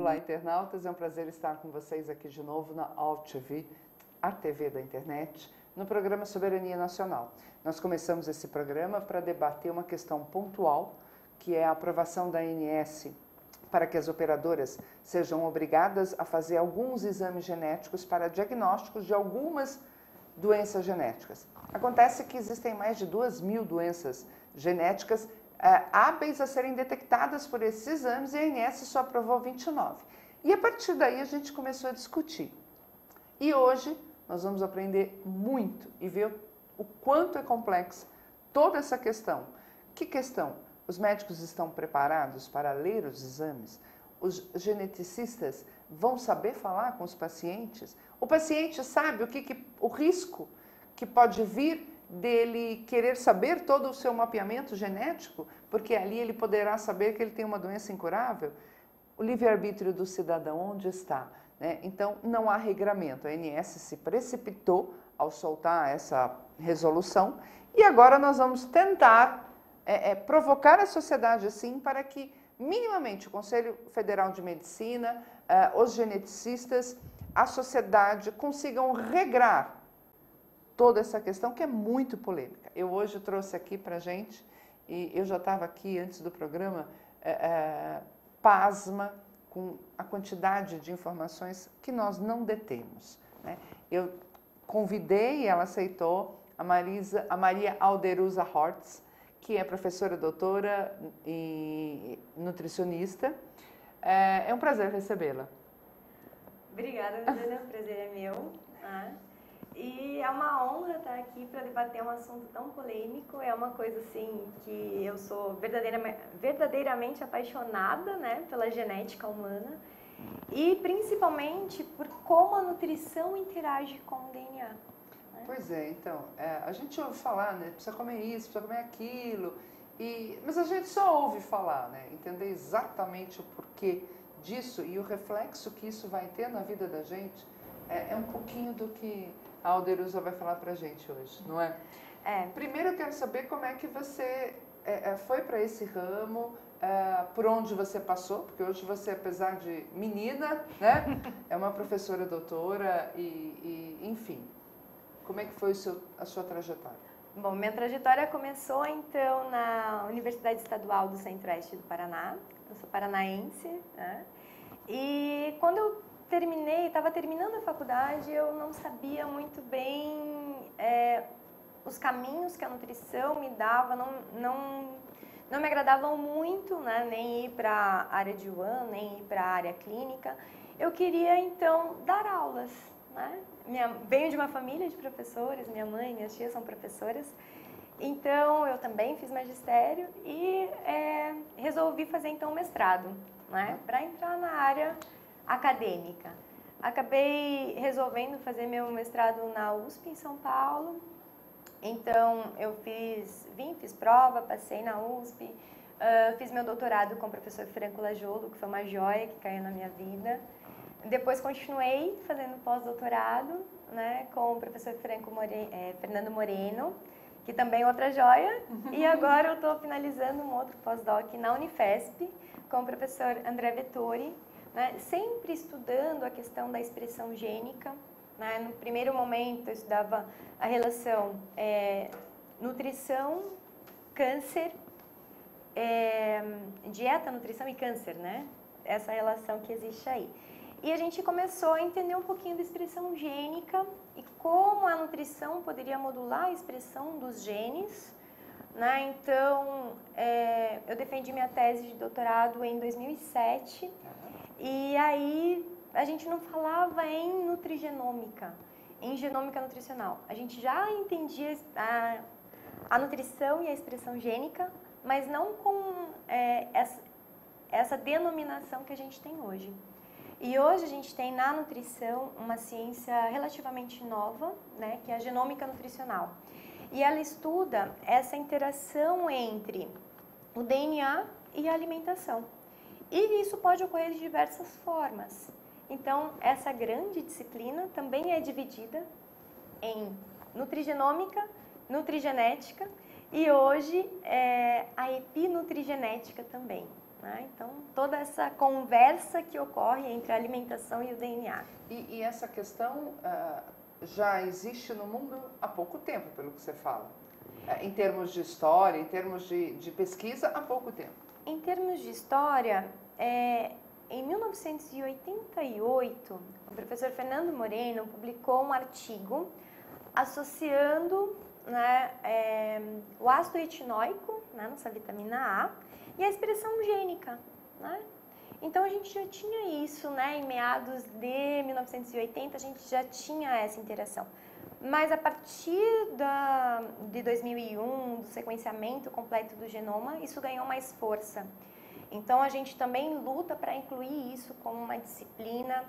Olá, internautas. É um prazer estar com vocês aqui de novo na AltV, a TV da internet, no programa Soberania Nacional. Nós começamos esse programa para debater uma questão pontual, que é a aprovação da ANS para que as operadoras sejam obrigadas a fazer alguns exames genéticos para diagnósticos de algumas doenças genéticas. Acontece que existem mais de 2.000 doenças genéticas hábeis a serem detectadas por esses exames e a ANS só aprovou 29. E a partir daí a gente começou a discutir. E hoje nós vamos aprender muito e ver o quanto é complexa toda essa questão. Que questão? Os médicos estão preparados para ler os exames? Os geneticistas vão saber falar com os pacientes? O paciente sabe o risco que pode vir dele querer saber todo o seu mapeamento genético, porque ali ele poderá saber que ele tem uma doença incurável? O livre-arbítrio do cidadão, onde está? Né? Então, não há regramento. A ANS se precipitou ao soltar essa resolução e agora nós vamos tentar provocar a sociedade assim para que, minimamente, o Conselho Federal de Medicina, os geneticistas, a sociedade consigam regrar toda essa questão que é muito polêmica. Eu hoje trouxe aqui para a gente, e eu já estava aqui antes do programa, pasma com a quantidade de informações que nós não detemos. Né? Eu convidei e ela aceitou a Maria Alderuza Hortz, que é professora doutora e nutricionista. É um prazer recebê-la. Obrigada, Ana. O prazer é meu. E é uma honra estar aqui para debater um assunto tão polêmico. É uma coisa assim que eu sou verdadeiramente apaixonada, né, pela genética humana e principalmente por como a nutrição interage com o DNA. Né? Pois é, então, a gente ouve falar, né, precisa comer isso, precisa comer aquilo, mas a gente só ouve falar, né, entender exatamente o porquê disso e o reflexo que isso vai ter na vida da gente é um pouquinho do que a Alderuza vai falar pra gente hoje, não é? Primeiro eu quero saber como é que você foi para esse ramo, por onde você passou, porque hoje você, apesar de menina, né, é uma professora doutora enfim, como é que foi a sua trajetória? Bom, minha trajetória começou então na Universidade Estadual do Centro-Oeste do Paraná, eu sou paranaense, né? E quando eu estava terminando a faculdade, eu não sabia muito bem os caminhos que a nutrição me dava, não me agradavam muito, né? Nem ir para a área de UAN, nem ir para a área clínica. Eu queria, então, dar aulas, né? Venho de uma família de professores, minha mãe e minhas tias são professoras, então eu também fiz magistério e resolvi fazer, então, mestrado, né? Para entrar na área acadêmica. Acabei resolvendo fazer meu mestrado na USP em São Paulo. Então eu fiz prova, passei na USP, fiz meu doutorado com o professor Franco Lajolo, que foi uma joia que caiu na minha vida. Depois continuei fazendo pós-doutorado, né, com o professor Fernando Moreno, que também é outra joia. E agora eu estou finalizando um outro pós-doc na Unifesp, com o professor André Vettori, né, sempre estudando a questão da expressão gênica. Né? No primeiro momento eu estudava a relação nutrição, câncer, dieta, nutrição e câncer, né? Essa relação que existe aí. E a gente começou a entender um pouquinho da expressão gênica e como a nutrição poderia modular a expressão dos genes. Né? Então, eu defendi minha tese de doutorado em 2007 e aí a gente não falava em nutrigenômica, em genômica nutricional. A gente já entendia a nutrição e a expressão gênica, mas não com essa denominação que a gente tem hoje. E hoje a gente tem na nutrição uma ciência relativamente nova, né, que é a genômica nutricional. E ela estuda essa interação entre o DNA e a alimentação. E isso pode ocorrer de diversas formas. Então, essa grande disciplina também é dividida em nutrigenômica, nutrigenética e hoje a epinutrigenética também. né? Então, toda essa conversa que ocorre entre a alimentação e o DNA. E essa questão já existe no mundo há pouco tempo, pelo que você fala. Em termos de história, em termos de pesquisa, há pouco tempo. Em termos de história, em 1988, o professor Fernando Moreno publicou um artigo associando, né, o ácido retinóico, né, nossa vitamina A, e a expressão gênica, né? Então a gente já tinha isso, né, em meados de 1980 a gente já tinha essa interação. Mas a partir de 2001, do sequenciamento completo do genoma, isso ganhou mais força. Então a gente também luta para incluir isso como uma disciplina,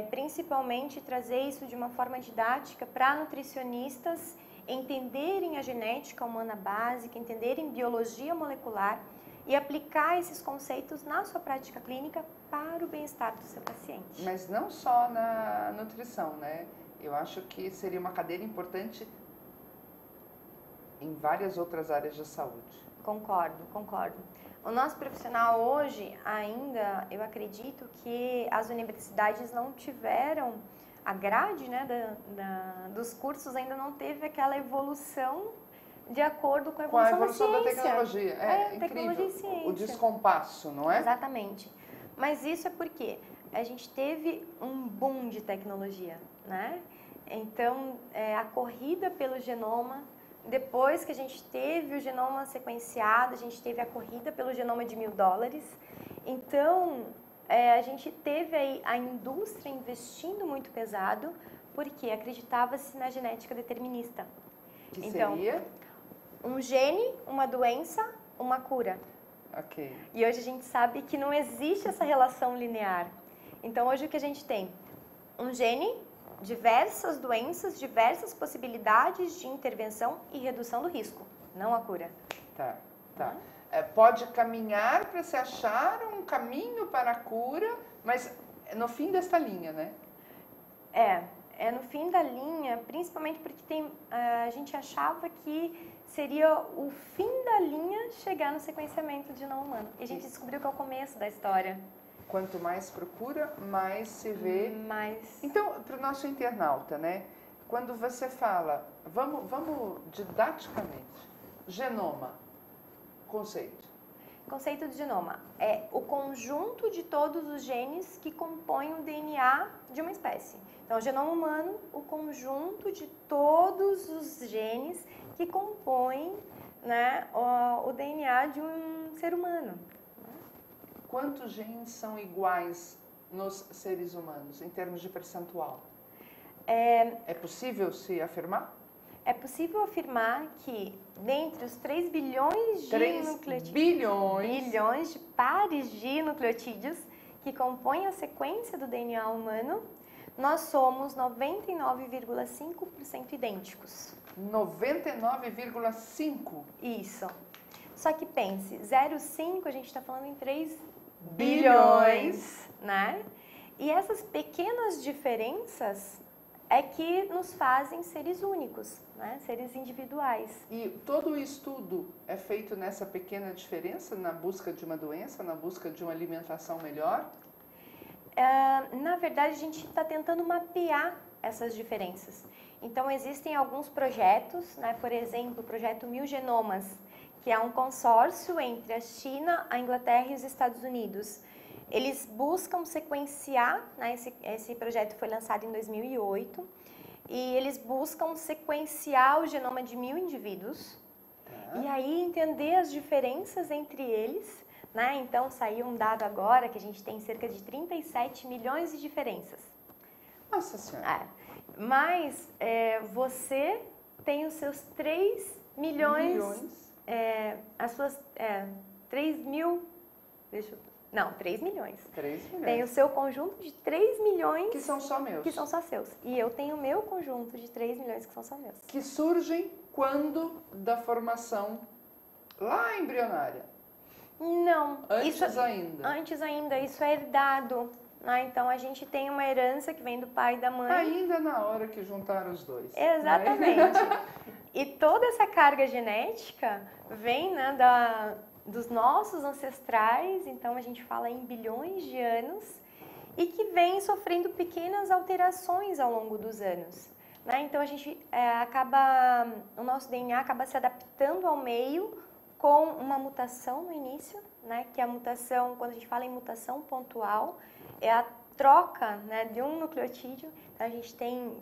principalmente trazer isso de uma forma didática para nutricionistas entenderem a genética humana básica, entenderem biologia molecular e aplicar esses conceitos na sua prática clínica para o bem-estar do seu paciente. Mas não só na nutrição, né? Eu acho que seria uma cadeira importante em várias outras áreas da saúde. Concordo, concordo. O nosso profissional hoje ainda, eu acredito que as universidades não tiveram, a grade, né, dos cursos ainda não teve aquela evolução de acordo com a evolução da tecnologia. Incrível. Tecnologia e ciência. O descompasso, não é? Exatamente. Mas isso é porque a gente teve um boom de tecnologia, né? Então, a corrida pelo genoma, depois que a gente teve o genoma sequenciado, a gente teve a corrida pelo genoma de $1.000. Então, a gente teve aí a indústria investindo muito pesado, porque acreditava-se na genética determinista. Que então, seria? Um gene, uma doença, uma cura. Ok. E hoje a gente sabe que não existe essa relação linear. Então, hoje o que a gente tem? Um gene, diversas doenças, diversas possibilidades de intervenção e redução do risco, não a cura. Tá. Pode caminhar para se achar um caminho para a cura, mas no fim desta linha, né? É no fim da linha, principalmente porque a gente achava que seria o fim da linha chegar no sequenciamento de genoma humano. E a gente descobriu que é o começo da história. Quanto mais procura, mais se vê. Mais. Então, para o nosso internauta, né? Quando você fala, vamos didaticamente, genoma, conceito. Conceito de genoma é o conjunto de todos os genes que compõem o DNA de uma espécie. Então, o genoma humano, o conjunto de todos os genes que compõem, né, o DNA de um ser humano. Quantos genes são iguais nos seres humanos, em termos de percentual? É possível se afirmar? É possível afirmar que, dentre os 3 bilhões de nucleotídeos, bilhões de pares de nucleotídeos que compõem a sequência do DNA humano, nós somos 99,5% idênticos. 99,5%? Isso. Só que pense, 0,5 a gente está falando em 3 bilhões, né? E essas pequenas diferenças é que nos fazem seres únicos, né? Seres individuais. E todo o estudo é feito nessa pequena diferença, na busca de uma doença, na busca de uma alimentação melhor? Na verdade, a gente está tentando mapear essas diferenças. Então, existem alguns projetos, né? Por exemplo, o projeto 1000 Genomas, que é um consórcio entre a China, a Inglaterra e os Estados Unidos. Eles buscam sequenciar, né, esse projeto foi lançado em 2008, e eles buscam sequenciar o genoma de 1000 indivíduos, e aí entender as diferenças entre eles, né? Então, saiu um dado agora que a gente tem cerca de 37 milhões de diferenças. Nossa Senhora! Mas você tem os seus 3 milhões... as suas 3 mil... Não, 3 milhões. 3 milhões. Tem o seu conjunto de 3 milhões... Que são só meus. Que são só seus. E eu tenho o meu conjunto de 3 milhões que são só meus. Que surgem quando da formação lá embrionária? Não. Antes ainda? Antes ainda. Isso é herdado. Né? Então, a gente tem uma herança que vem do pai e da mãe. Ainda na hora que juntaram os dois. Exatamente. Né? E toda essa carga genética vem, né, dos nossos ancestrais, então a gente fala em bilhões de anos, e que vem sofrendo pequenas alterações ao longo dos anos. Né? Então a gente o nosso DNA acaba se adaptando ao meio com uma mutação no início, né? Que a mutação, quando a gente fala em mutação pontual, é a troca, né, de um nucleotídeo. Então a gente tem,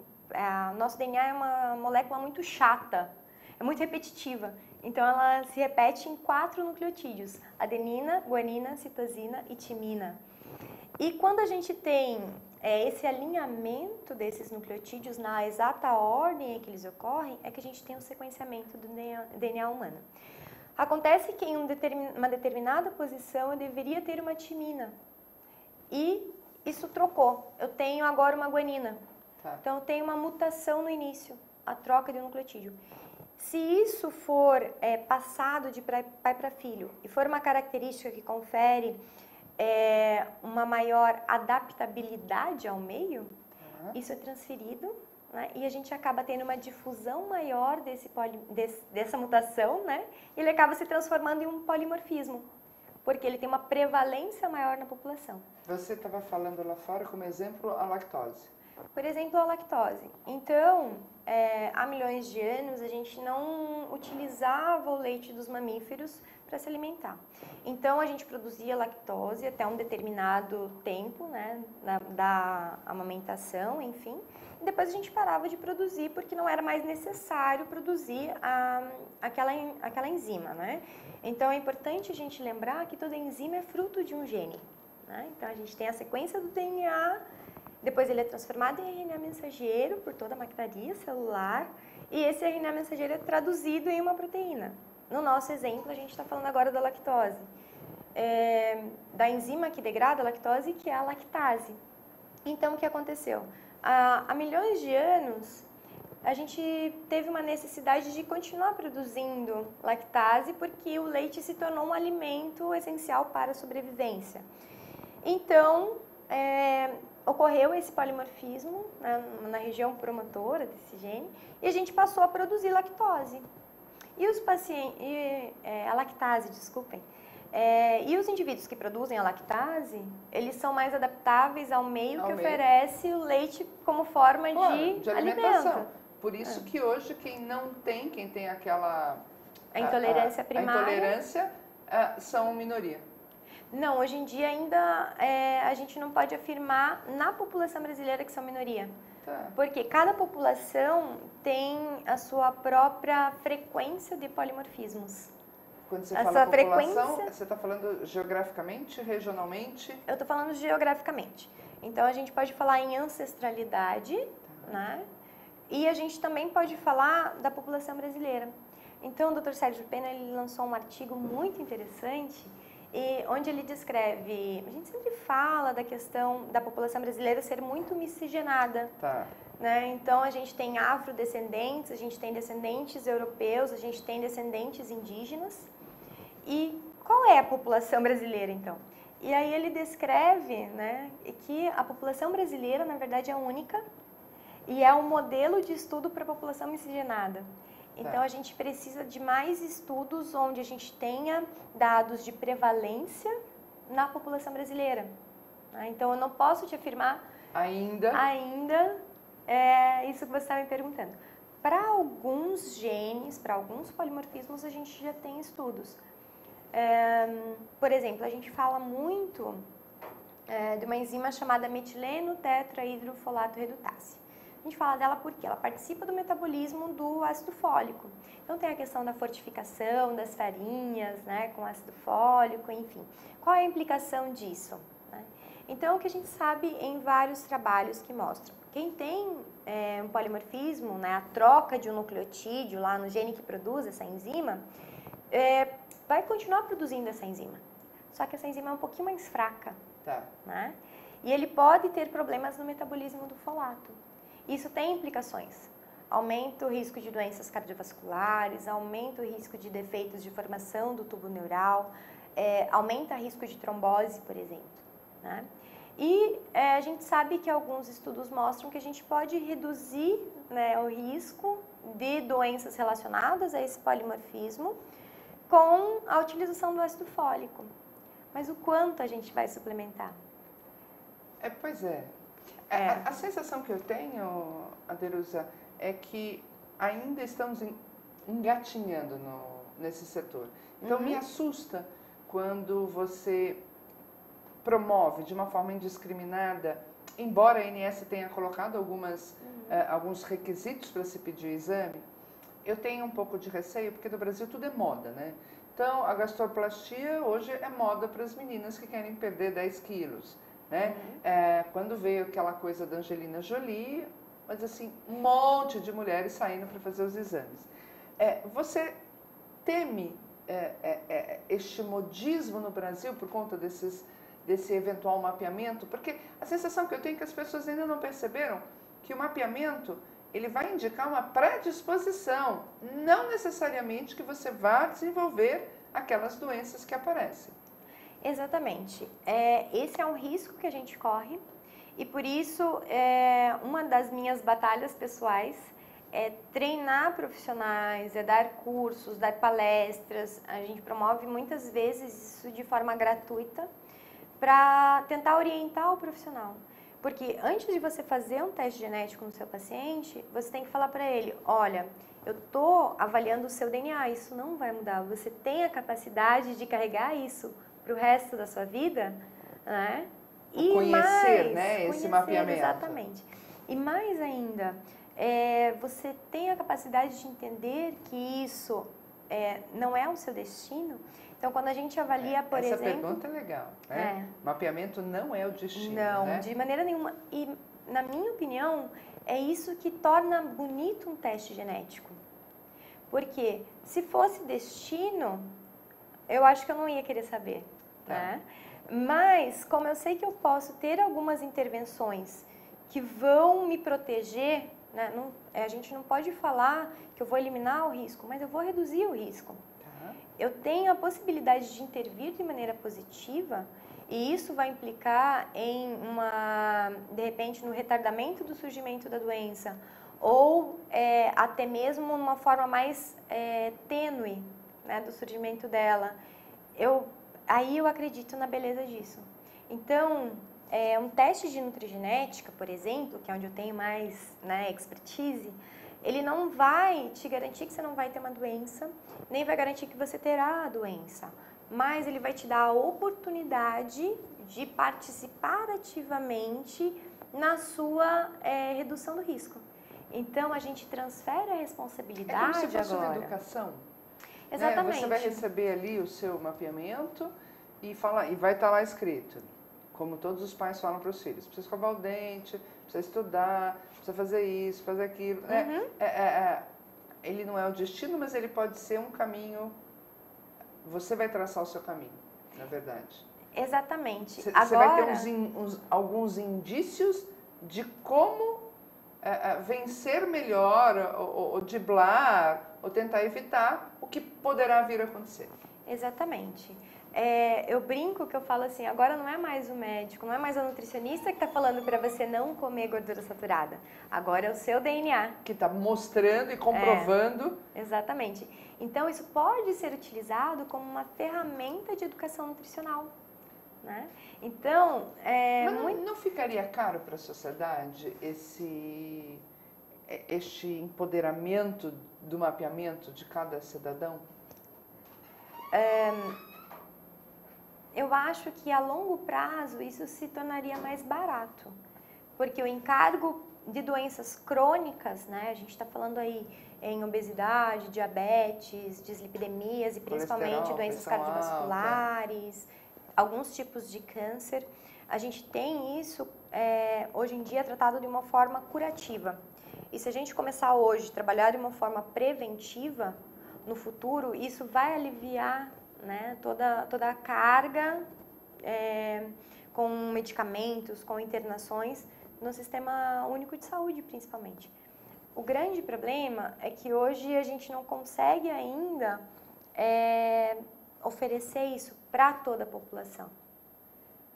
nosso DNA é uma molécula muito chata, é muito repetitiva. Então ela se repete em 4 nucleotídeos: adenina, guanina, citosina e timina. E quando a gente tem esse alinhamento desses nucleotídeos na exata ordem em que eles ocorrem, é que a gente tem o sequenciamento do DNA humano. Acontece que em uma determinada posição eu deveria ter uma timina. E isso trocou. Eu tenho agora uma guanina. Tá. Então eu tenho uma mutação no início, a troca de um nucleotídeo. Se isso for passado de pai para filho e for uma característica que confere uma maior adaptabilidade ao meio, isso é transferido, né? E a gente acaba tendo uma difusão maior dessa mutação, né? E ele acaba se transformando em um polimorfismo, porque ele tem uma prevalência maior na população. Você estava falando lá fora como exemplo a lactose. Por exemplo, a lactose. Então, há milhões de anos a gente não utilizava o leite dos mamíferos para se alimentar. Então, a gente produzia lactose até um determinado tempo, né, da amamentação, enfim. E depois a gente parava de produzir porque não era mais necessário produzir aquela enzima, né? Então, é importante a gente lembrar que toda enzima é fruto de um gene, né? Então, a gente tem a sequência do DNA. Depois ele é transformado em RNA mensageiro por toda a maquinaria celular e esse RNA mensageiro é traduzido em uma proteína. No nosso exemplo, a gente está falando agora da lactose, da enzima que degrada a lactose, que é a lactase. Então, o que aconteceu? Há milhões de anos, a gente teve uma necessidade de continuar produzindo lactase porque o leite se tornou um alimento essencial para a sobrevivência. Então, ocorreu esse polimorfismo, né, na região promotora desse gene e a gente passou a produzir lactose. E os pacientes, a lactase, desculpem, e os indivíduos que produzem a lactase, eles são mais adaptáveis ao meio que oferece o leite como forma de alimentação. alimento. Por isso que hoje quem tem aquela a intolerância primária, a intolerância são minoria. Não, hoje em dia ainda a gente não pode afirmar na população brasileira que são minoria. Tá. Porque cada população tem a sua própria frequência de polimorfismos. Quando você fala população, você está falando geograficamente, regionalmente? Eu estou falando geograficamente. Então, a gente pode falar em ancestralidade, né? E a gente também pode falar da população brasileira. Então, o Dr. Sérgio Pena ele lançou um artigo muito interessante onde ele descreve, a gente sempre fala da questão da população brasileira ser muito miscigenada. Tá. Né? Então, a gente tem afrodescendentes, a gente tem descendentes europeus, a gente tem descendentes indígenas. E qual é a população brasileira, então? E aí ele descreve, né, que a população brasileira, na verdade, é única e é um modelo de estudo para a população miscigenada. Então, a gente precisa de mais estudos onde a gente tenha dados de prevalência na população brasileira. Então, eu não posso te afirmar ainda isso que você está me perguntando. Para alguns genes, para alguns polimorfismos, a gente já tem estudos. Por exemplo, a gente fala muito de uma enzima chamada metileno tetrahidrofolato redutase. A gente fala dela porque ela participa do metabolismo do ácido fólico. Então, tem a questão da fortificação das farinhas, né, com ácido fólico, enfim. Qual é a implicação disso? Né? Então, o que a gente sabe em vários trabalhos que mostram. Quem tem um polimorfismo, né, a troca de um nucleotídeo lá no gene que produz essa enzima, vai continuar produzindo essa enzima. Só que essa enzima é um pouquinho mais fraca. Tá. Né? E ele pode ter problemas no metabolismo do folato. Isso tem implicações. Aumenta o risco de doenças cardiovasculares, aumenta o risco de defeitos de formação do tubo neural, aumenta o risco de trombose, por exemplo. Né? E a gente sabe que alguns estudos mostram que a gente pode reduzir, né, o risco de doenças relacionadas a esse polimorfismo com a utilização do ácido fólico. Mas o quanto a gente vai suplementar? Pois é. A sensação que eu tenho, Aderuza, é que ainda estamos engatinhando nesse setor. Então, me assusta quando você promove de uma forma indiscriminada, embora a ANS tenha colocado alguns requisitos para se pedir o exame, eu tenho um pouco de receio, porque no Brasil tudo é moda, né? Então, a gastroplastia hoje é moda para as meninas que querem perder 10 quilos, né? Quando veio aquela coisa da Angelina Jolie, mas assim, um monte de mulheres saindo para fazer os exames. Você teme este modismo no Brasil por conta desse eventual mapeamento? Porque a sensação que eu tenho é que as pessoas ainda não perceberam que o mapeamento ele vai indicar uma predisposição, não necessariamente que você vá desenvolver aquelas doenças que aparecem. Exatamente. Esse é um risco que a gente corre e por isso uma das minhas batalhas pessoais é treinar profissionais, é dar cursos, dar palestras. A gente promove muitas vezes isso de forma gratuita para tentar orientar o profissional. Porque antes de você fazer um teste genético no seu paciente, você tem que falar para ele, olha, eu estou avaliando o seu DNA, isso não vai mudar. Você tem a capacidade de carregar isso para o resto da sua vida, né? E conhecer, né, esse mapeamento. Exatamente. E mais ainda, você tem a capacidade de entender que isso não é o seu destino. Então, quando a gente avalia, por exemplo... Essa pergunta é legal, né? Mapeamento não é o destino, não, né? de maneira nenhuma. E, na minha opinião, é isso que torna bonito um teste genético. Porque se fosse destino, eu acho que eu não ia querer saber, né? Mas, como eu sei que eu posso ter algumas intervenções que vão me proteger, né? A gente não pode falar que eu vou eliminar o risco, mas eu vou reduzir o risco. Eu tenho a possibilidade de intervir de maneira positiva e isso vai implicar em de repente, no retardamento do surgimento da doença ou até mesmo numa forma mais tênue, né, do surgimento dela. Aí eu acredito na beleza disso. Então, um teste de nutrigenética, por exemplo, que é onde eu tenho mais, né, expertise, ele não vai te garantir que você não vai ter uma doença, nem vai garantir que você terá a doença, mas ele vai te dar a oportunidade de participar ativamente na sua redução do risco. Então, a gente transfere a responsabilidade agora. É como se fosse uma educação. Exatamente. Né? Você vai receber ali o seu mapeamento e vai estar lá escrito, como todos os pais falam para os filhos, precisa escovar o dente, precisa estudar, precisa fazer isso, fazer aquilo. Ele não é o destino, mas ele pode ser um caminho. Você vai traçar o seu caminho, na verdade. Exatamente. Você vai ter alguns indícios de como vencer melhor, ou driblar, ou tentar evitar o que poderá vir a acontecer. Exatamente. Eu brinco que eu falo assim, agora não é mais o médico, não é mais a nutricionista que está falando para você não comer gordura saturada. Agora é o seu DNA. Que está mostrando e comprovando. Exatamente. Então, isso pode ser utilizado como uma ferramenta de educação nutricional, né? Então, Mas não ficaria caro para a sociedade este empoderamento do mapeamento de cada cidadão? Eu acho que a longo prazo isso se tornaria mais barato, porque o encargo de doenças crônicas, né? A gente está falando aí em obesidade, diabetes, dislipidemias e principalmente doenças cardiovasculares, alguns tipos de câncer. A gente tem isso hoje em dia tratado de uma forma curativa. E se a gente começar hoje a trabalhar de uma forma preventiva, no futuro isso vai aliviar, né, toda a carga com medicamentos, com internações no Sistema Único de Saúde, principalmente. O grande problema é que hoje a gente não consegue ainda oferecer isso para toda a população.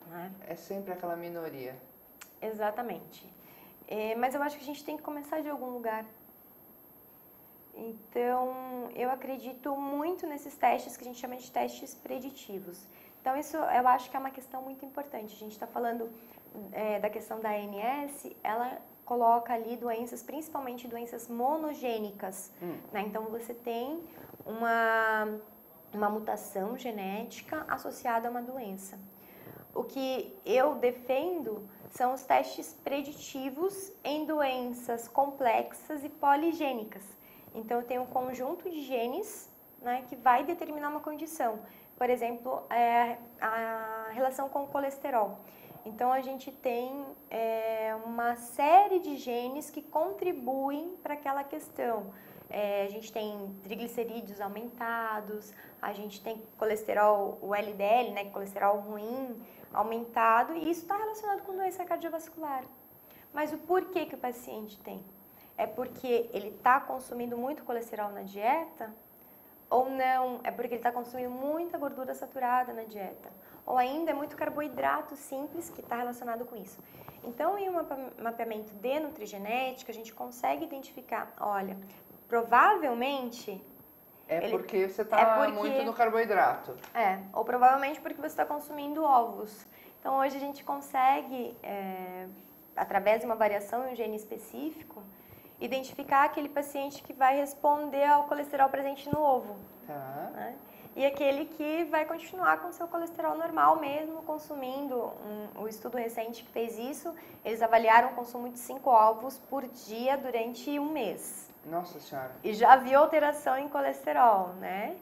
Né? É sempre aquela minoria. Exatamente. Mas eu acho que a gente tem que começar de algum lugar. Então, eu acredito muito nesses testes que a gente chama de testes preditivos. Então, isso eu acho que é uma questão muito importante. A gente está falando da questão da ANS, ela coloca ali doenças, principalmente doenças monogênicas, né? Então, você tem uma mutação genética associada a uma doença. O que eu defendo são os testes preditivos em doenças complexas e poligênicas. Então, eu tenho um conjunto de genes, né, que vai determinar uma condição. Por exemplo, a relação com o colesterol. Então, a gente tem uma série de genes que contribuem para aquela questão. A gente tem triglicerídeos aumentados, a gente tem colesterol, o LDL, né, colesterol ruim, aumentado, e isso está relacionado com doença cardiovascular. Mas o porquê que o paciente tem? É porque ele está consumindo muito colesterol na dieta? Ou não? É porque ele está consumindo muita gordura saturada na dieta? Ou ainda é muito carboidrato simples que está relacionado com isso? Então, em um mapeamento de nutrigenética, a gente consegue identificar, olha, provavelmente... porque você está muito no carboidrato. Ou provavelmente porque você está consumindo ovos. Então, hoje a gente consegue, através de uma variação em um gene específico, identificar aquele paciente que vai responder ao colesterol presente no ovo. Tá. Né? E aquele que vai continuar com seu colesterol normal mesmo, consumindo. O estudo recente que fez isso, eles avaliaram o consumo de 5 ovos por dia durante um mês. Nossa Senhora. E já viu alteração em colesterol, né?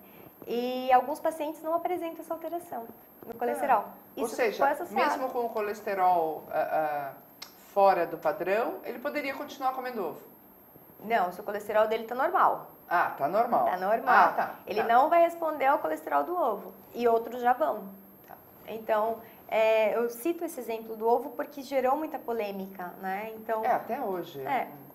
E alguns pacientes não apresentam essa alteração no colesterol. Ou seja, mesmo com o colesterol fora do padrão, ele poderia continuar comendo ovo? Não, se o colesterol dele está normal. Ah, tá normal. Tá normal. Tá. Ele não vai responder ao colesterol do ovo. E outros já vão. Tá. Então, eu cito esse exemplo do ovo porque gerou muita polêmica, né? Então, até hoje.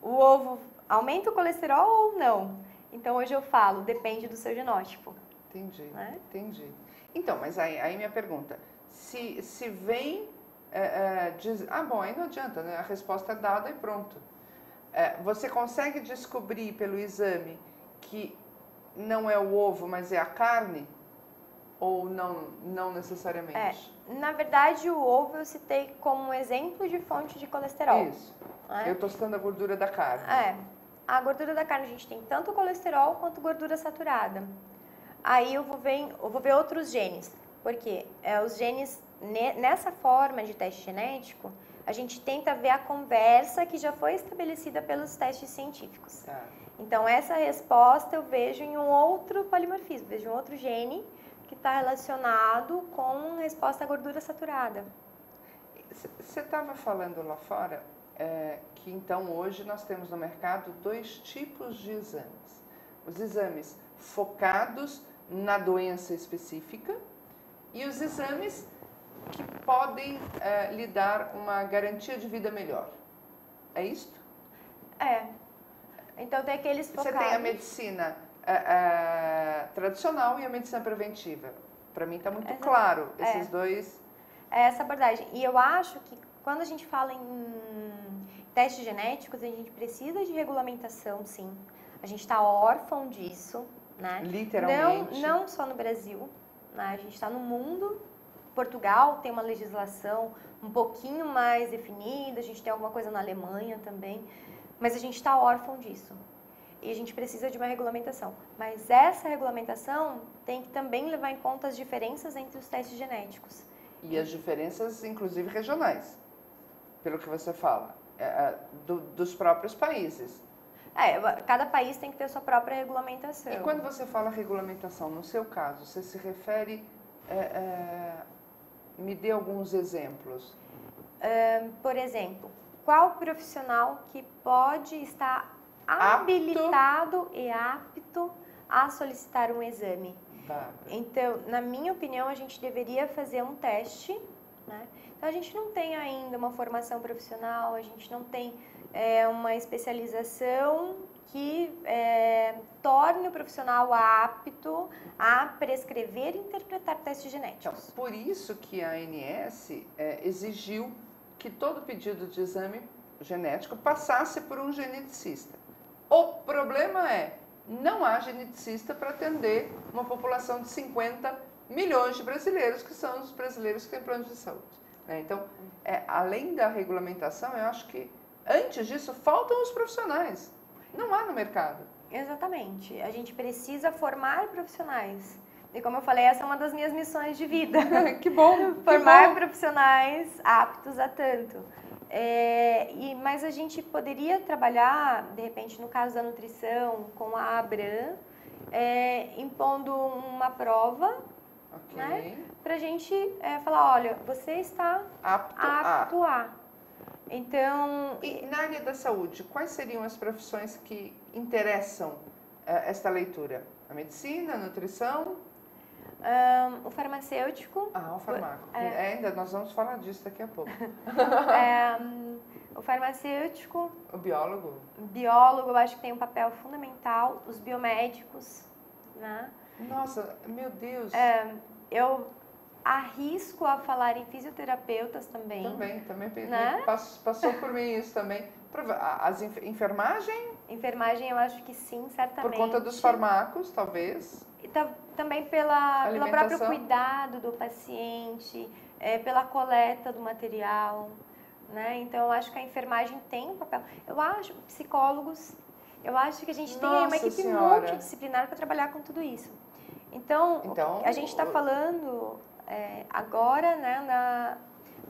O ovo aumenta o colesterol ou não? Então, hoje eu falo, depende do seu genótipo. Entendi, né? Entendi. Então, mas aí minha pergunta, se vem, diz, bom, aí não adianta, né? A resposta é dada e pronto. Você consegue descobrir pelo exame que não é o ovo, mas é a carne? Ou não necessariamente? Na verdade, o ovo eu citei como exemplo de fonte de colesterol. Isso. Eu estou citando a gordura da carne. A gordura da carne a gente tem tanto colesterol quanto gordura saturada. Aí eu vou ver outros genes. Porque os genes, nessa forma de teste genético, a gente tenta ver a conversa que já foi estabelecida pelos testes científicos. Então, essa resposta eu vejo em um outro polimorfismo, vejo um outro gene que está relacionado com resposta à gordura saturada. Você estava falando lá fora que então hoje nós temos no mercado 2 tipos de exames. Os exames focados na doença específica e os exames que podem lhe dar uma garantia de vida melhor. É isto? Então tem aqueles focados... Você tem a medicina tradicional e a medicina preventiva. Para mim está muito claro esses dois... essa abordagem. E eu acho que quando a gente fala em testes genéticos, a gente precisa de regulamentação, sim. A gente está órfão disso, né? Literalmente. Não só no Brasil, né? A gente está no mundo. Portugal tem uma legislação um pouquinho mais definida, a gente tem alguma coisa na Alemanha também, mas a gente está órfão disso. E a gente precisa de uma regulamentação. Mas essa regulamentação tem que também levar em conta as diferenças entre os testes genéticos. E as diferenças, inclusive, regionais, pelo que você fala, dos próprios países. Cada país tem que ter sua própria regulamentação. E quando você fala regulamentação, no seu caso, você se refere... me dê alguns exemplos. Por exemplo, qual profissional que pode estar habilitado e apto a solicitar um exame? Então, na minha opinião, a gente deveria fazer um teste, né? Então, a gente não tem ainda uma formação profissional, a gente não tem uma especialização que torne o profissional apto a prescrever e interpretar testes genéticos. Então, por isso que a ANS exigiu que todo pedido de exame genético passasse por um geneticista. O problema é não há geneticista para atender uma população de 50 milhões de brasileiros, que são os brasileiros que têm planos de saúde. Então, além da regulamentação, eu acho que antes disso faltam os profissionais. Não há no mercado. Exatamente. A gente precisa formar profissionais. E como eu falei, essa é uma das minhas missões de vida. Que bom! Formar que bom. profissionais aptos a tanto. Mas a gente poderia trabalhar, de repente, no caso da nutrição, com a Abram, impondo uma prova, né, para a gente falar, olha, você está apto a. Então... E na área da saúde, quais seriam as profissões que interessam esta leitura? A medicina, a nutrição? O farmacêutico. O farmaco. Ainda nós vamos falar disso daqui a pouco. O farmacêutico. O biólogo. Biólogo, eu acho que tem um papel fundamental. Os biomédicos, né? Nossa, meu Deus. Eu arrisco a falar em fisioterapeutas também. Também né? Passou por mim isso também. Enfermagem? Enfermagem eu acho que sim, certamente. Por conta dos farmacos, talvez. E também pelo próprio cuidado do paciente, pela coleta do material, né? Então eu acho que a enfermagem tem um papel. Eu acho, psicólogos, eu acho que a gente tem uma equipe multidisciplinar para trabalhar com tudo isso. Então a gente está falando agora, né,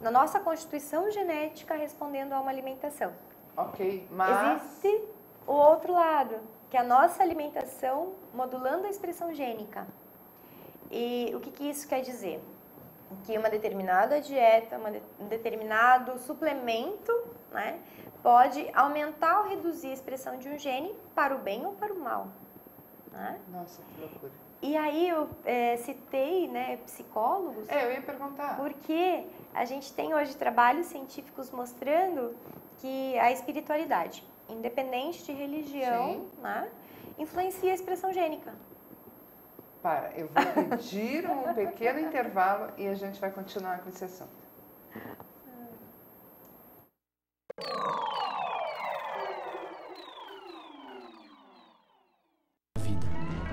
na nossa constituição genética respondendo a uma alimentação. Ok, mas... Existe o outro lado, que é a nossa alimentação modulando a expressão gênica. E o que isso quer dizer? Que uma determinada dieta, um determinado suplemento, né, pode aumentar ou reduzir a expressão de um gene para o bem ou para o mal. Né? Nossa, que loucura. E aí eu citei, né, psicólogos. Eu ia perguntar. Porque a gente tem hoje trabalhos científicos mostrando que a espiritualidade, independente de religião, né, influencia a expressão gênica. Eu vou pedir um pequeno intervalo e a gente vai continuar com esse assunto.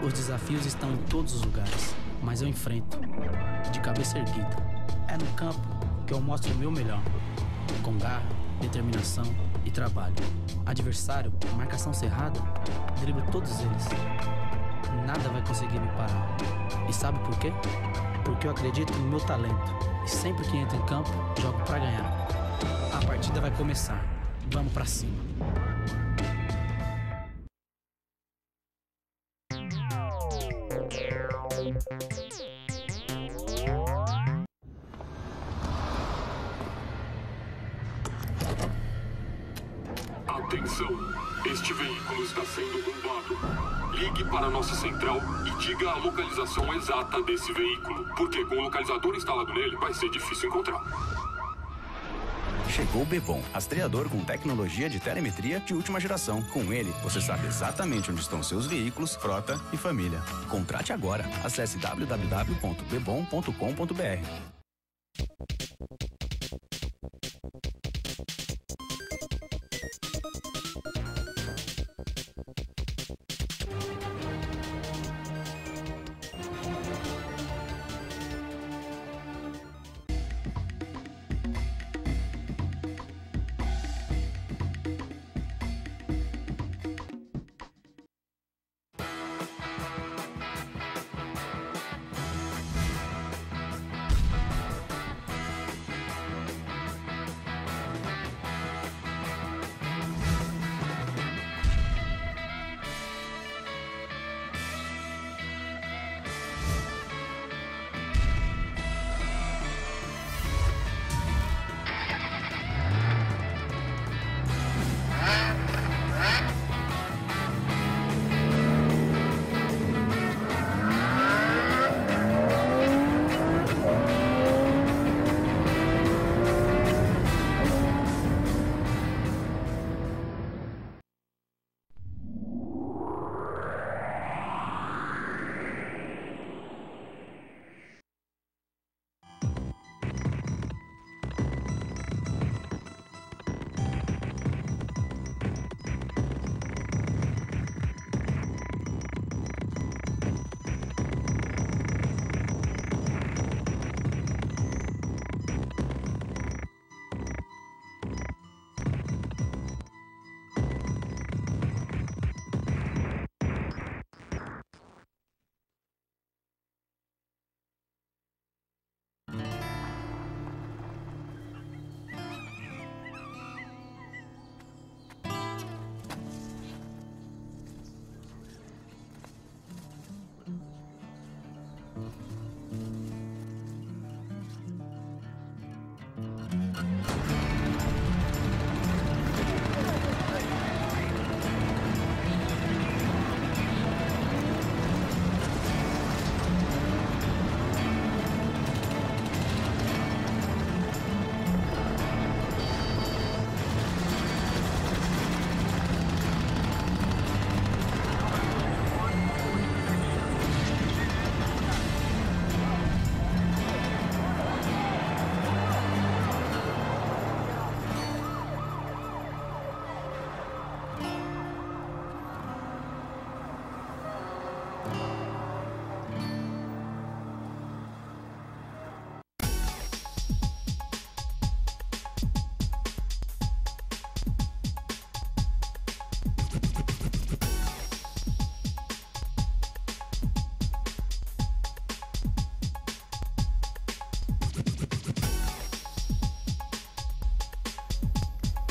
Os desafios estão em todos os lugares, mas eu enfrento, de cabeça erguida. É no campo que eu mostro o meu melhor, com garra, determinação e trabalho. Adversário, marcação cerrada, driblo todos eles. Nada vai conseguir me parar. E sabe por quê? Porque eu acredito no meu talento. E sempre que entro em campo, jogo pra ganhar. A partida vai começar. Vamos pra cima. Atenção, este veículo está sendo roubado. Ligue para a nossa central e diga a localização exata desse veículo, porque com o localizador instalado nele vai ser difícil encontrar. Chegou o Bebom, rastreador com tecnologia de telemetria de última geração. Com ele, você sabe exatamente onde estão seus veículos, frota e família. Contrate agora. Acesse www.bebom.com.br.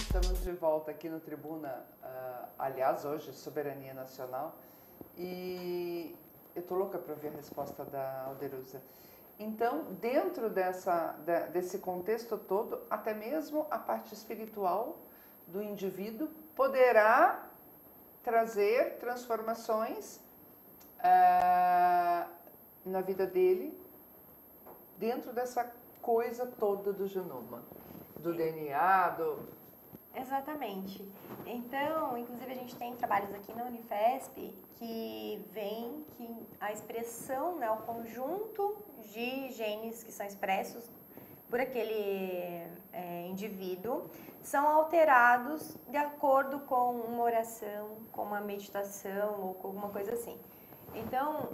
Estamos de volta aqui no Tribuna, aliás, hoje, Soberania Nacional, e eu estou louca para ouvir a resposta da Alderusa. Então, dentro desse contexto todo, até mesmo a parte espiritual do indivíduo poderá trazer transformações na vida dele, dentro dessa coisa toda do genoma, do DNA, Exatamente. Então, inclusive a gente tem trabalhos aqui na Unifesp que veem que a expressão, né, o conjunto de genes que são expressos por aquele indivíduo são alterados de acordo com uma oração, com uma meditação ou com alguma coisa assim. Então,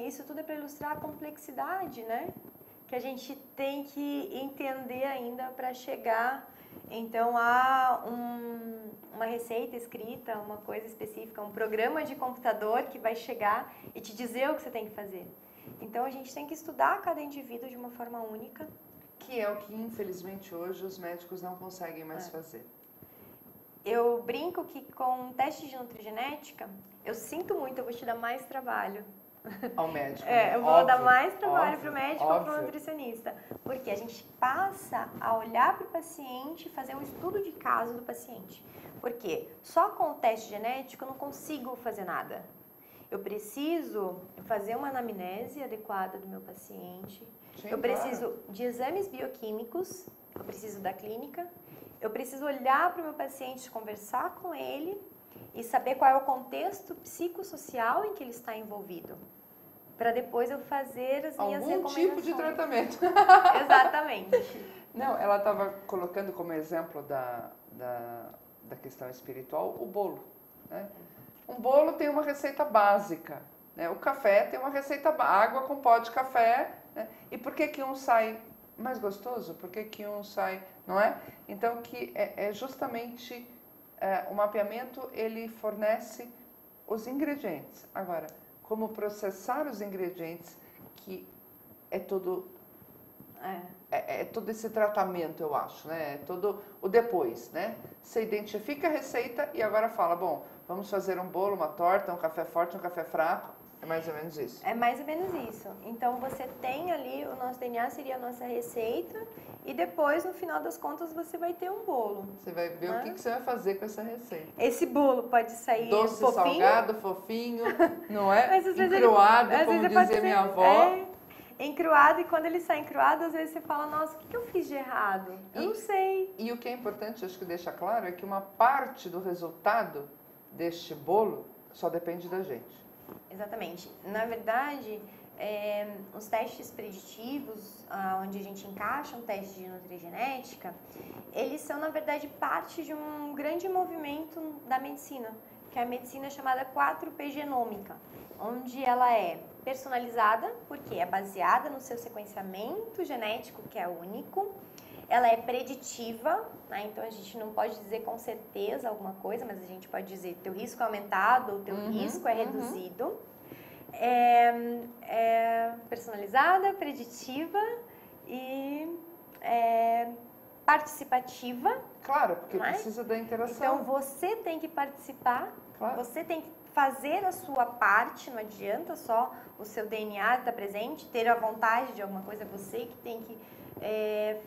isso tudo é para ilustrar a complexidade, né, que a gente tem que entender ainda para chegar. Então, há uma receita escrita, uma coisa específica, um programa de computador que vai chegar e te dizer o que você tem que fazer. Então, a gente tem que estudar cada indivíduo de uma forma única. Que é o que, infelizmente, hoje os médicos não conseguem mais fazer. Eu brinco que com teste de nutrigenética, eu sinto muito, eu vou te dar mais trabalho. Ao médico. Eu vou dar mais trabalho para o médico ou para o nutricionista. Porque a gente passa a olhar para o paciente e fazer um estudo de caso do paciente. Porque só com o teste genético eu não consigo fazer nada. Eu preciso fazer uma anamnese adequada do meu paciente. Sim, eu preciso de exames bioquímicos. Eu preciso da clínica. Eu preciso olhar para o meu paciente, conversar com ele e saber qual é o contexto psicossocial em que ele está envolvido. Para depois eu fazer as minhas recomendações. Algum tipo de tratamento. Exatamente. Não, ela estava colocando como exemplo da questão espiritual o bolo. Né? Um bolo tem uma receita básica. Né? O café tem uma receita água com pó de café. Né? E por que um sai mais gostoso? Por que um sai... Não é? Então, que é justamente... o mapeamento, ele fornece os ingredientes. Agora, como processar os ingredientes, que é todo esse tratamento, eu acho, né? É todo o depois, né? Você identifica a receita e agora fala, bom, vamos fazer um bolo, uma torta, um café forte, um café fraco. É mais ou menos isso. É mais ou menos isso. Então, você tem ali, o nosso DNA seria a nossa receita e depois, no final das contas, você vai ter um bolo. Você vai ver o que você vai fazer com essa receita. Esse bolo pode sair doce, fofinho, salgado, fofinho, não é? Mas, às vezes encruado, às como vezes dizia minha avó. Encruado, e quando ele sai encruado, às vezes você fala, nossa, o que eu fiz de errado? Eu não sei. E o que é importante, acho que deixa claro, é que uma parte do resultado deste bolo só depende da gente. Exatamente. Na verdade, os testes preditivos, onde a gente encaixa um teste de nutrigenética, eles são, na verdade, parte de um grande movimento da medicina, que é a medicina chamada 4P genômica, onde ela é personalizada, porque é baseada no seu sequenciamento genético, que é único. Ela é preditiva, né? Então a gente não pode dizer com certeza alguma coisa, mas a gente pode dizer teu risco é aumentado ou teu risco é reduzido. É personalizada, preditiva e participativa. Claro, porque precisa da interação. Então você tem que participar, você tem que fazer a sua parte, não adianta só o seu DNA estar presente, ter a vontade de alguma coisa, é você que tem que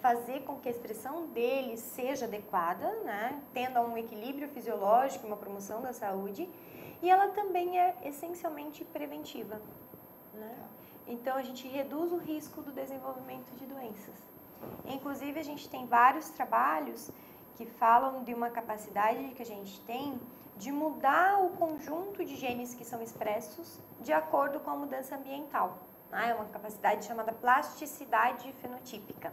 fazer com que a expressão dele seja adequada, né? Tendo um equilíbrio fisiológico, uma promoção da saúde, e ela também é essencialmente preventiva, né? Então a gente reduz o risco do desenvolvimento de doenças. Inclusive a gente tem vários trabalhos que falam de uma capacidade que a gente tem de mudar o conjunto de genes que são expressos de acordo com a mudança ambiental. É uma capacidade chamada plasticidade fenotípica.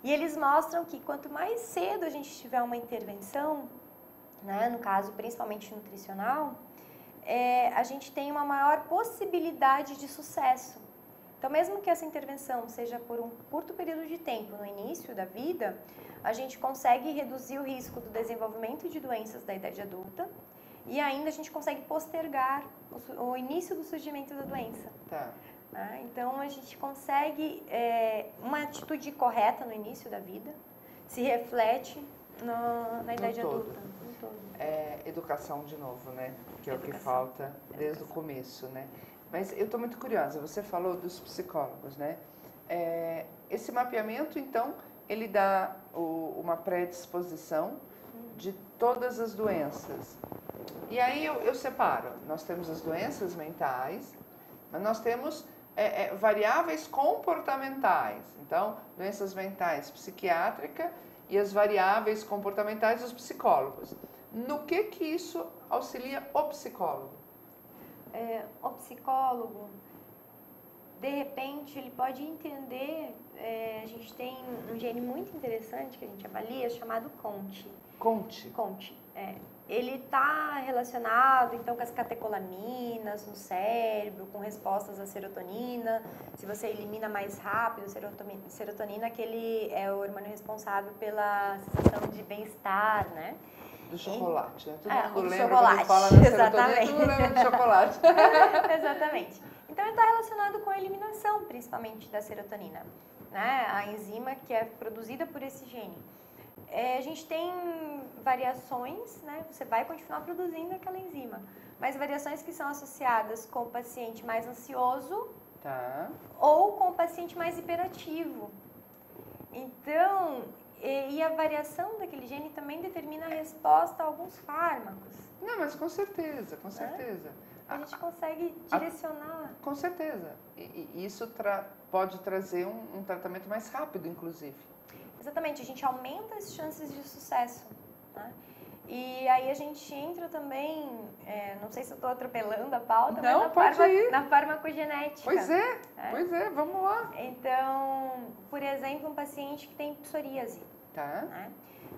E eles mostram que quanto mais cedo a gente tiver uma intervenção, né, no caso principalmente nutricional, a gente tem uma maior possibilidade de sucesso. Então, mesmo que essa intervenção seja por um curto período de tempo no início da vida, a gente consegue reduzir o risco do desenvolvimento de doenças da idade adulta e ainda a gente consegue postergar o início do surgimento da doença. Tá. Então, a gente consegue uma atitude correta no início da vida, se reflete na idade adulta. No todo. Educação de novo, né? Que é o que falta desde o começo, né? Mas eu estou muito curiosa, você falou dos psicólogos, né? Esse mapeamento, então, ele dá uma predisposição de todas as doenças. E aí eu separo, nós temos as doenças mentais, mas nós temos variáveis comportamentais. Então, doenças mentais psiquiátricas e as variáveis comportamentais dos psicólogos. No que isso auxilia o psicólogo? O psicólogo, de repente, ele pode entender, a gente tem um gene muito interessante que a gente avalia, chamado CONT. CONT. Ele está relacionado, então, com as catecolaminas no cérebro, com respostas à serotonina. Se você elimina mais rápido, serotonina, aquele é o hormônio responsável pela sensação de bem-estar, né? Do chocolate, né? Todo mundo lembra chocolate. Quando fala na Exatamente. Todo mundo lembra do chocolate. Exatamente. Então, ele está relacionado com a eliminação, principalmente, da serotonina, né? A enzima que é produzida por esse gene. A gente tem variações, né? Você vai continuar produzindo aquela enzima, mas variações que são associadas com o paciente mais ansioso ou com o paciente mais hiperativo. Então, e a variação daquele gene também determina a resposta a alguns fármacos. Não, mas com certeza, com certeza. A gente consegue direcionar. Com certeza. E isso pode trazer um tratamento mais rápido, inclusive. Exatamente, a gente aumenta as chances de sucesso, né? E aí a gente entra também, não sei se eu estou atropelando a pauta, não, mas na farmacogenética. Pois é, vamos lá. Então, por exemplo, um paciente que tem psoríase. Né?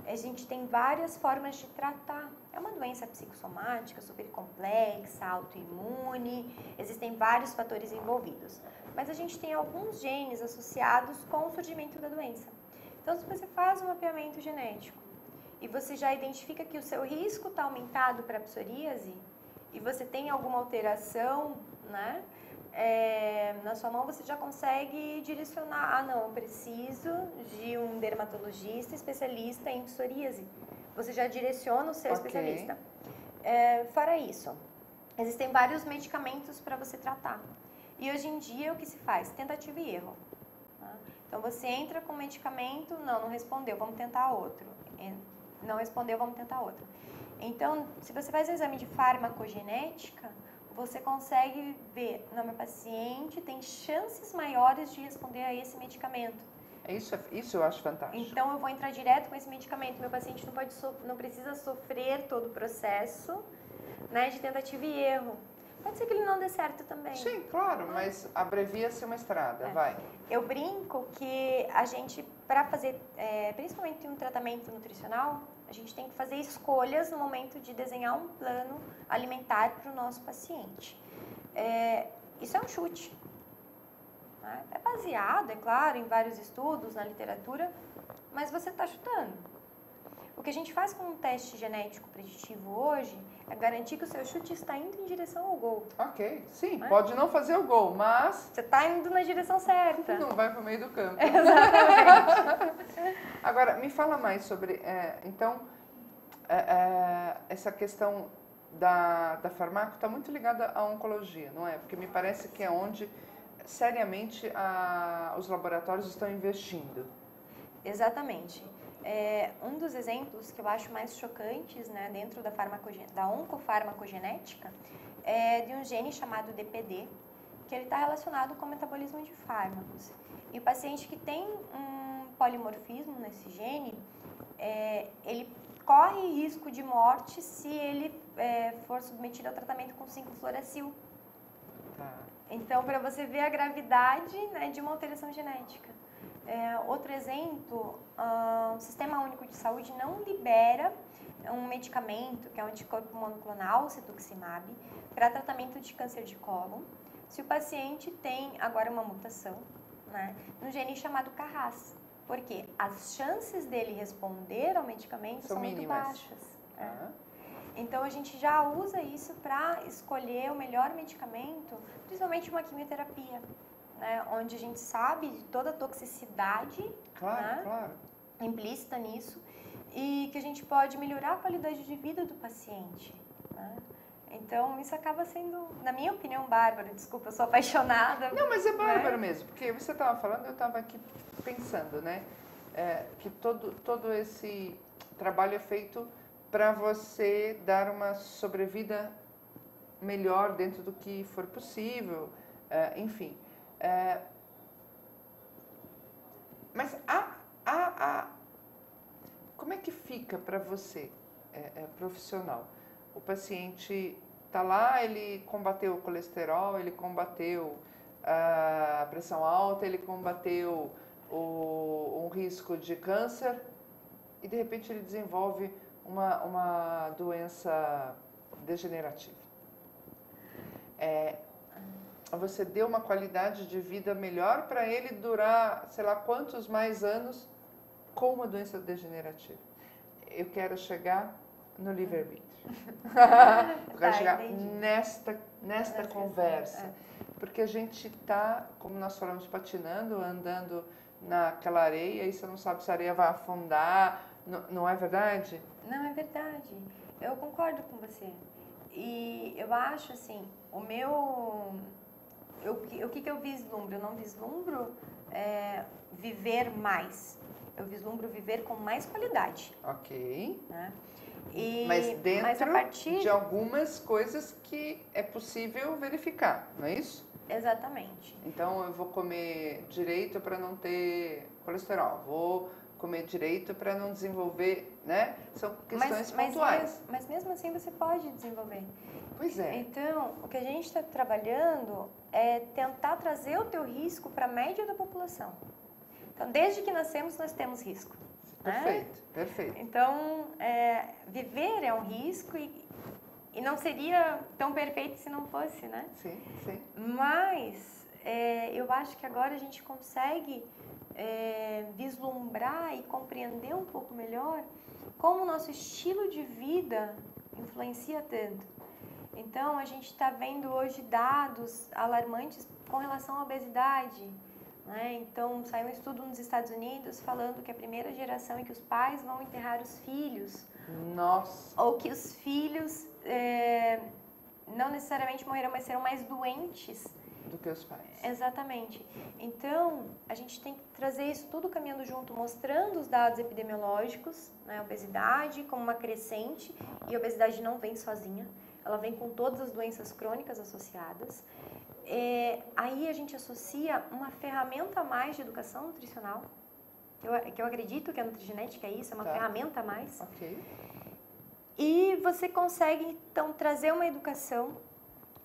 A gente tem várias formas de tratar. É uma doença psicossomática, super complexa, autoimune, existem vários fatores envolvidos. Mas a gente tem alguns genes associados com o surgimento da doença. Então, se você faz um mapeamento genético e você já identifica que o seu risco está aumentado para a psoríase e você tem alguma alteração, né, na sua mão, você já consegue direcionar. Não, eu preciso de um dermatologista especialista em psoríase. Você já direciona o seu especialista. Fora isso, existem vários medicamentos para você tratar. E hoje em dia, o que se faz? Tentativa e erro. Então, você entra com medicamento, não respondeu, vamos tentar outro. Não respondeu, vamos tentar outro. Então, se você faz um exame de farmacogenética, você consegue ver, meu paciente tem chances maiores de responder a esse medicamento. Isso eu acho fantástico. Então, eu vou entrar direto com esse medicamento. Meu paciente não precisa sofrer todo o processo, né, de tentativa e erro. Pode ser que ele não dê certo também. Sim, claro, mas abrevia-se uma estrada, vai. Eu brinco que a gente, para fazer, principalmente um tratamento nutricional, a gente tem que fazer escolhas no momento de desenhar um plano alimentar para o nosso paciente. Isso é um chute. Né? É baseado, é claro, em vários estudos, na literatura, mas você está chutando. O que a gente faz com um teste genético preditivo hoje é garantir que o seu chute está indo em direção ao gol. Ok, sim, pode não fazer o gol, mas... Você está indo na direção certa. Não vai para o meio do campo. Exatamente. Agora, me fala mais sobre, essa questão da farmácia está muito ligada à oncologia, não é? Porque me parece que é onde, seriamente, os laboratórios estão investindo. Exatamente. Um dos exemplos que eu acho mais chocantes, né, dentro da oncofarmacogenética é de um gene chamado DPD, que ele está relacionado com o metabolismo de fármacos. E o paciente que tem um polimorfismo nesse gene, ele corre risco de morte se ele for submetido ao tratamento com 5-fluoracil. Tá. Então, para você ver a gravidade, né, de uma alteração genética. Outro exemplo, o Sistema Único de Saúde não libera um medicamento, que é o anticorpo monoclonal, cetuximab, para tratamento de câncer de cólon, se o paciente tem agora uma mutação, né, no gene chamado Carras. Porque as chances dele responder ao medicamento são muito baixas. Então, a gente já usa isso para escolher o melhor medicamento, principalmente uma quimioterapia, né, onde a gente sabe de toda a toxicidade, né, Claro. implícita nisso, e que a gente pode melhorar a qualidade de vida do paciente, né? Então, isso acaba sendo, na minha opinião, bárbaro. Desculpa, eu sou apaixonada. Não, mas é bárbaro, né? mesmo, porque você estava falando, eu estava aqui pensando, né? Que todo esse trabalho é feito para você dar uma sobrevida melhor dentro do que for possível, enfim. Mas como é que fica para você, profissional? O paciente está lá, ele combateu o colesterol, ele combateu a pressão alta, ele combateu um risco de câncer e de repente ele desenvolve uma doença degenerativa. Você deu uma qualidade de vida melhor para ele durar, sei lá, quantos mais anos com uma doença degenerativa. Eu quero chegar no livre-arbítrio. Eu quero chegar nesta conversa. Porque a gente está, como nós falamos, patinando, andando naquela areia e você não sabe se a areia vai afundar. Não é verdade? Não, é verdade. Eu concordo com você. E eu acho assim, o que eu vislumbro? Eu não vislumbro viver mais. Eu vislumbro viver com mais qualidade. Ok. Né? Mas dentro de algumas coisas que é possível verificar, não é isso? Exatamente. Então eu vou comer direito para não ter colesterol, vou comer direito para não desenvolver, né? São questões pontuais. Mas mesmo assim você pode desenvolver. Pois é. Então, o que a gente está trabalhando é tentar trazer o teu risco para a média da população. Então, desde que nascemos, nós temos risco. Perfeito, perfeito. Então, viver é um risco e não seria tão perfeito se não fosse, né? Sim, sim. Mas eu acho que agora a gente consegue vislumbrar e compreender um pouco melhor como o nosso estilo de vida influencia tanto. Então, a gente está vendo hoje dados alarmantes com relação à obesidade. Né? Então, saiu um estudo nos Estados Unidos falando que a primeira geração em que os pais vão enterrar os filhos. Nossa! Ou que os filhos não necessariamente morreram, mas serão mais doentes do que os pais. Exatamente. Então, a gente tem que trazer isso tudo caminhando junto, mostrando os dados epidemiológicos, né? A obesidade como uma crescente, e a obesidade não vem sozinha, ela vem com todas as doenças crônicas associadas. Aí a gente associa uma ferramenta a mais de educação nutricional, que eu acredito que a nutrigenética é isso, é uma ferramenta a mais. Ok. E você consegue, então, trazer uma educação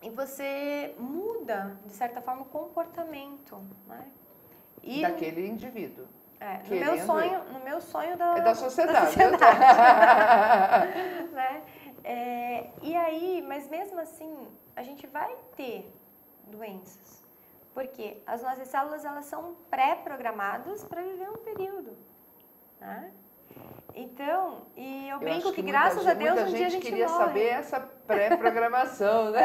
e você muda, de certa forma, o comportamento, né? Daquele indivíduo. No meu sonho da sociedade. Né? E aí, mas mesmo assim, a gente vai ter doenças. Porque as nossas células, elas são pré-programadas para viver um período. Né? Então, e eu brinco que graças a Deus um dia a gente queria morre. saber essa pré-programação, né?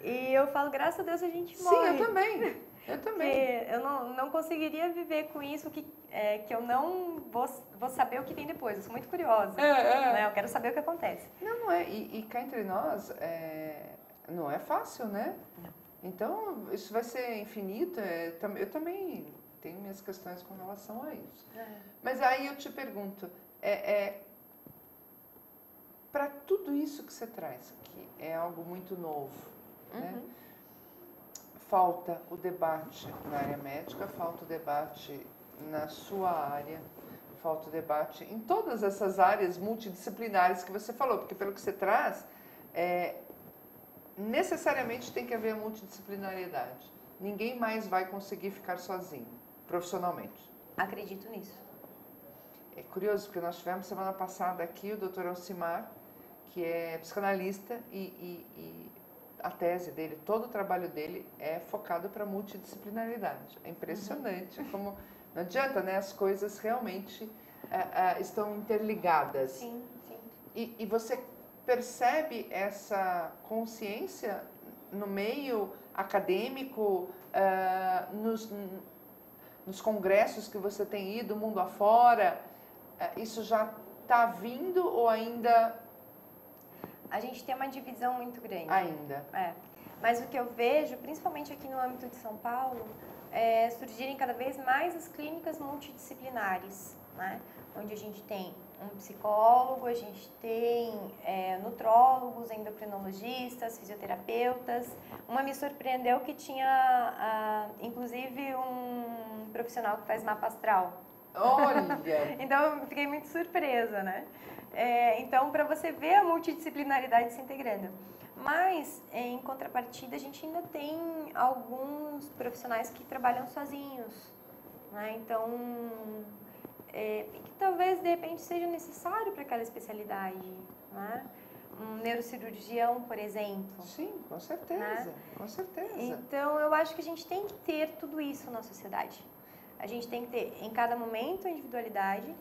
E eu falo, graças a Deus a gente morre. Sim, eu também. Porque eu não conseguiria viver com isso que eu não vou saber o que vem depois. Eu sou muito curiosa. Né? Eu quero saber o que acontece. Não é. E cá entre nós, não é fácil, né? Não. Então, isso vai ser infinito. Eu também tenho minhas questões com relação a isso. Mas aí eu te pergunto, para tudo isso que você traz, que é algo muito novo, né? Falta o debate na área médica, falta o debate na sua área, falta o debate em todas essas áreas multidisciplinares que você falou, porque pelo que você traz, necessariamente tem que haver multidisciplinariedade. Ninguém mais vai conseguir ficar sozinho, profissionalmente. Acredito nisso. É curioso, porque nós tivemos semana passada aqui o Dr. Alcimar, que é psicanalista e a tese dele, todo o trabalho dele é focado para multidisciplinaridade. É impressionante como não adianta, né? As coisas realmente estão interligadas. Sim, sim. E você percebe essa consciência no meio acadêmico, nos congressos que você tem ido, mundo afora? Isso já está vindo ou ainda... A gente tem uma divisão muito grande. Ainda. Mas o que eu vejo, principalmente aqui no âmbito de São Paulo, surgirem cada vez mais as clínicas multidisciplinares, né? Onde a gente tem um psicólogo, a gente tem nutrólogos, endocrinologistas, fisioterapeutas. Uma me surpreendeu que tinha, inclusive, um profissional que faz mapa astral. Olha! Então, eu fiquei muito surpresa, né? Então, para você ver a multidisciplinaridade se integrando. Mas, em contrapartida, a gente ainda tem alguns profissionais que trabalham sozinhos, né? Então, que talvez, de repente, seja necessário para aquela especialidade, né? Um neurocirurgião, por exemplo. Sim, com certeza, né? Com certeza. Então, eu acho que a gente tem que ter tudo isso na sociedade. A gente tem que ter, em cada momento, a individualidade,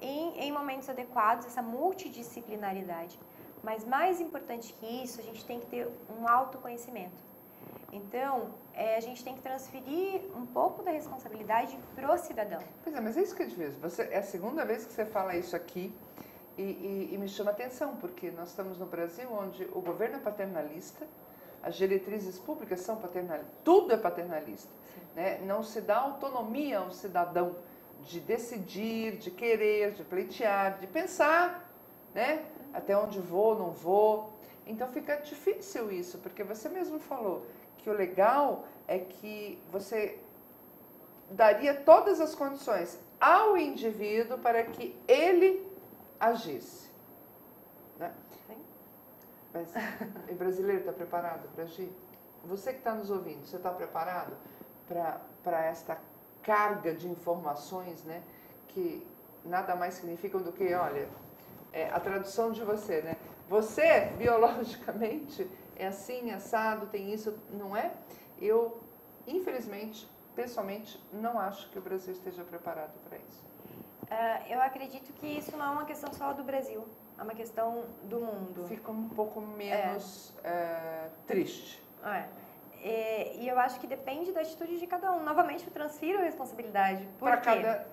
em momentos adequados, essa multidisciplinaridade. Mas, mais importante que isso, a gente tem que ter um autoconhecimento. Então, a gente tem que transferir um pouco da responsabilidade para o cidadão. Pois é, mas é isso que eu te vejo. É a segunda vez que você fala isso aqui e me chama a atenção, porque nós estamos no Brasil onde o governo é paternalista, as diretrizes públicas são paternalistas, tudo é paternalista. Né? Não se dá autonomia ao cidadão de decidir, de querer, de pleitear, de pensar, né? Até onde vou, não vou. Então fica difícil isso, porque você mesmo falou que o legal é que você daria todas as condições ao indivíduo para que ele agisse. Né? Sim. Mas o brasileiro está preparado para agir? Você que está nos ouvindo, você está preparado para esta carga de informações, né, que nada mais significam do que, olha, a tradução de você, né? Você, biologicamente, é assim, assado, tem isso, não é? Eu, infelizmente, pessoalmente, não acho que o Brasil esteja preparado para isso. Eu acredito que isso não é uma questão só do Brasil, é uma questão do mundo. Fica um pouco menos triste. E eu acho que depende da atitude de cada um. Novamente, eu transfiro a responsabilidade. Para cada...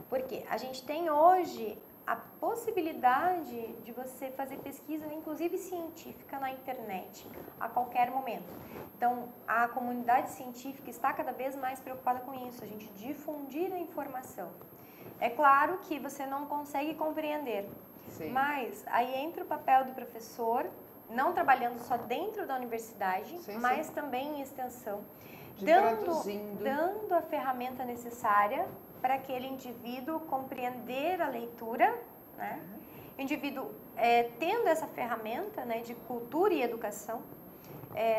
Porque a gente tem hoje a possibilidade de você fazer pesquisa, inclusive científica, na internet, a qualquer momento. Então, a comunidade científica está cada vez mais preocupada com isso, a gente difundir a informação. É claro que você não consegue compreender, Sim. Mas aí entra o papel do professor, não trabalhando só dentro da universidade, sim, mas também em extensão, dando a ferramenta necessária para aquele indivíduo compreender a leitura, né? O indivíduo, tendo essa ferramenta, né, de cultura e educação,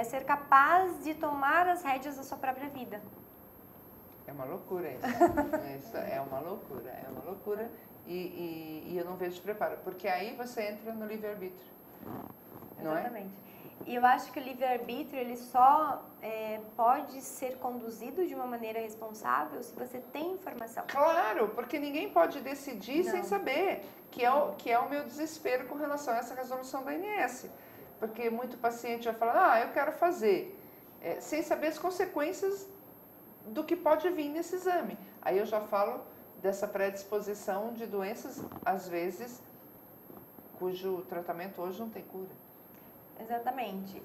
ser capaz de tomar as rédeas da sua própria vida. É uma loucura isso. Isso é uma loucura e eu não vejo preparo, porque aí você entra no livre-arbítrio, não é? Exatamente. E eu acho que o livre-arbítrio, ele só pode ser conduzido de uma maneira responsável se você tem informação. Claro, porque ninguém pode decidir sem saber, que é o meu desespero com relação a essa resolução da ANS. Porque muito paciente vai falar, eu quero fazer, sem saber as consequências do que pode vir nesse exame. Aí eu já falo dessa predisposição de doenças, às vezes, cujo tratamento hoje não tem cura. Exatamente.